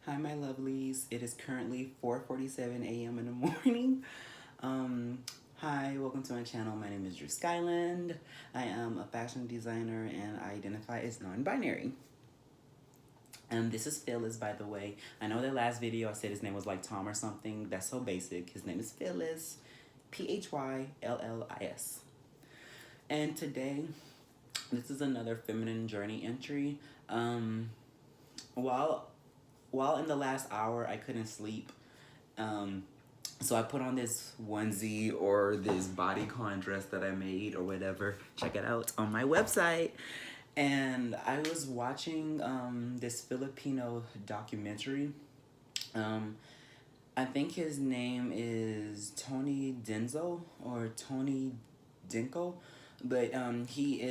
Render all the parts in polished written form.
Hi, my lovelies. It is currently 4:47 a.m. in the morning. Um, Hi, welcome to my channel. My name is Drew Skyland. I am a fashion designer and I identify as non-binary. And this is Phyllis, by the way. I know that last video I said his name was like Tom or something. That's so basic. His name is Phyllis, Phyllis. And today, this is another feminine journey entry. Um, while while in the last hour I couldn't sleep, um, so I put on this onesie or this bodycon dress that I made or whatever. Check it out on my website. And I was watching this Filipino documentary. Um, I think his name is Tony Denzo or Tony Dinko, but he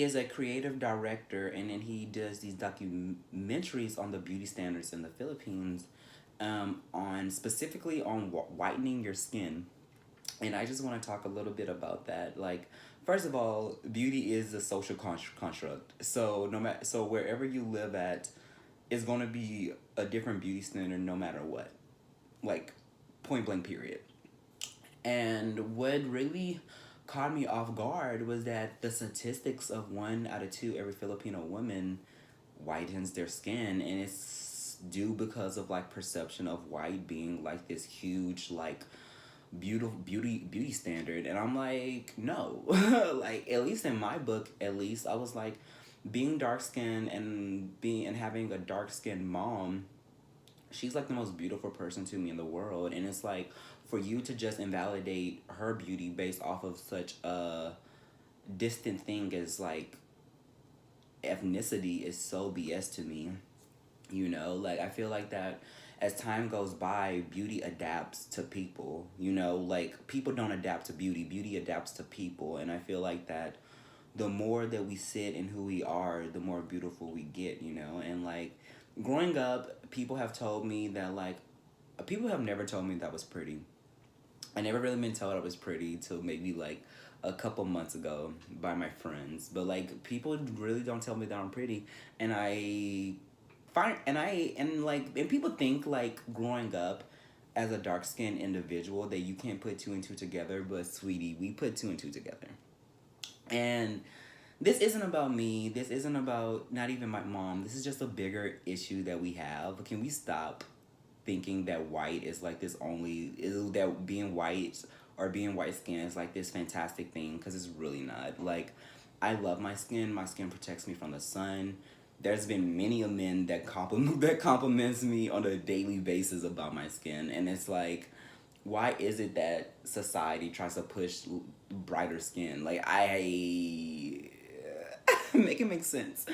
is a creative director, and then he does these documentaries on the beauty standards in the Philippines, on specifically on whitening your skin. And I just want to talk a little bit about that. Like, first of all, beauty is a social construct. So no matter, so wherever you live at, is going to be a different beauty standard no matter what. Like, point blank period. And what really caught me off guard was that the statistics of 1 out of 2 every Filipino woman whitens their skin, and it's due because of like perception of white being like this huge like beautiful beauty standard. And I'm like, no. Like, at least in my book, at least I was like, being dark skinned and being and having a dark skinned mom, she's like the most beautiful person to me in the world. And it's like, for you to just invalidate her beauty based off of such a distant thing as like ethnicity is so BS to me. Like, I feel like that as time goes by, beauty adapts to people. Like, people don't adapt to beauty, beauty adapts to people. And I feel like that the more that we sit in who we are, the more beautiful we get. And like, growing up, people have told me that, like, people have never told me that I was pretty. I never really been told I was pretty till maybe like a couple months ago by my friends. But like, people really don't tell me that I'm pretty, and I find and people think like growing up as a dark skinned individual that you can't put two and two together. But sweetie, we put two and two together. And this isn't about me. This isn't about not even my mom. This is just a bigger issue that we have. Can we stop thinking that white is like this only is that being white or being white skin is like this fantastic thing, because it's really not. Like, I love my skin. My skin protects me from the sun. There's been many a men that compliments me on a daily basis about my skin, and it's like, why is it that society tries to push brighter skin? Like, I make it make sense.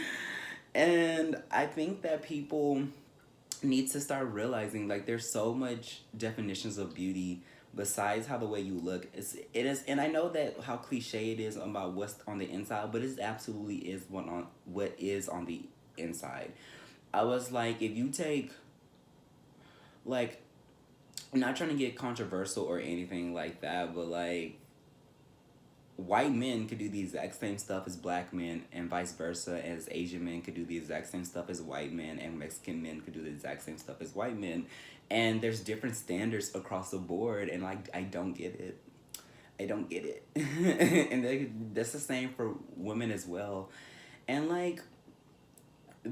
And I think that people need to start realizing, like, there's so much definitions of beauty besides how the way you look. It is, and I know that how cliche it is about what's on the inside, but it absolutely is what is on the inside. I was like, if you take, like, I'm not trying to get controversial or anything like that, but like, white men could do the exact same stuff as black men, and vice versa, as Asian men could do the exact same stuff as white men, and Mexican men could do the exact same stuff as white men. And there's different standards across the board, and like, I don't get it. I don't get it. And that's the same for women as well. And like,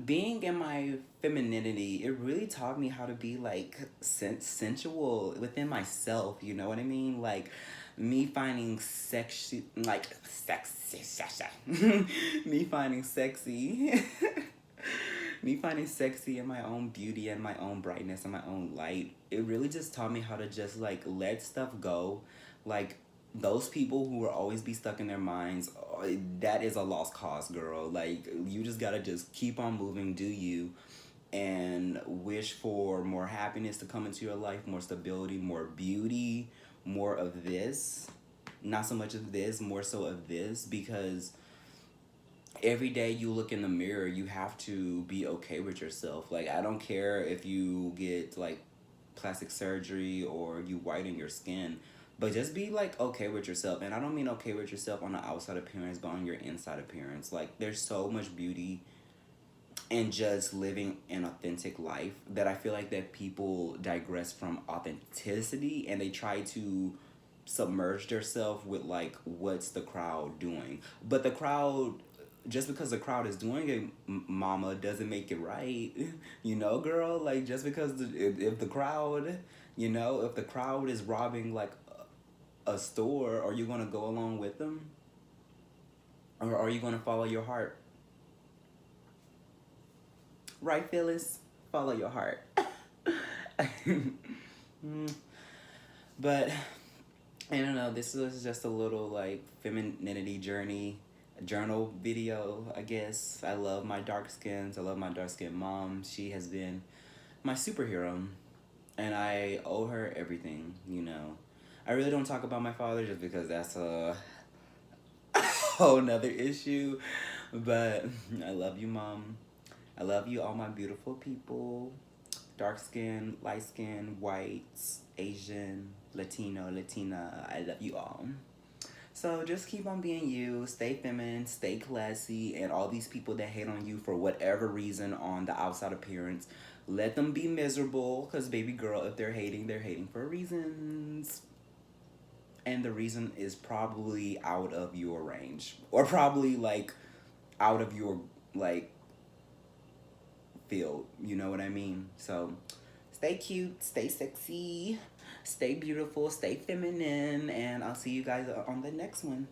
being in my femininity, it really taught me how to be like sensual within myself. You know what I mean? Like, me finding sexy, like sexy, me finding sexy, me finding sexy in my own beauty and my own brightness and my own light. It really just taught me how to just like let stuff go. Like, those people who will always be stuck in their minds, oh, that is a lost cause, girl. Like, you just gotta just keep on moving, do you, and wish for more happiness to come into your life, more stability, more beauty, more of this. Not so much of this, more so of this, because every day you look in the mirror, you have to be okay with yourself. Like, I don't care if you get like plastic surgery or you whiten your skin, but just be like okay with yourself. And I don't mean okay with yourself on the outside appearance, but on your inside appearance. Like, there's so much beauty and just living an authentic life, that I feel like that people digress from authenticity and they try to submerge themselves with like what's the crowd doing. But the crowd, just because the crowd is doing it, mama, doesn't make it right. You know, girl, like just because if the crowd, you know, if the crowd is robbing like a store, are you gonna go along with them, or are you gonna follow your heart? Right, Phyllis? Follow your heart. Mm, but I don't know. This was just a little like femininity journal video, I guess. I love my dark skins. I love my dark skinned mom. She has been my superhero, and I owe her everything. You know, I really don't talk about my father just because that's a whole nother issue. But I love you, mom. I love you, all my beautiful people. Dark skin, light skin, whites, Asian, Latino, Latina. I love you all. So just keep on being you, stay feminine, stay classy, and all these people that hate on you for whatever reason on the outside appearance, let them be miserable, because baby girl, if they're hating for reasons. And the reason is probably out of your range. Or probably like out of your like field. You know what I mean? So stay cute, stay sexy, stay beautiful, stay feminine, and I'll see you guys on the next one.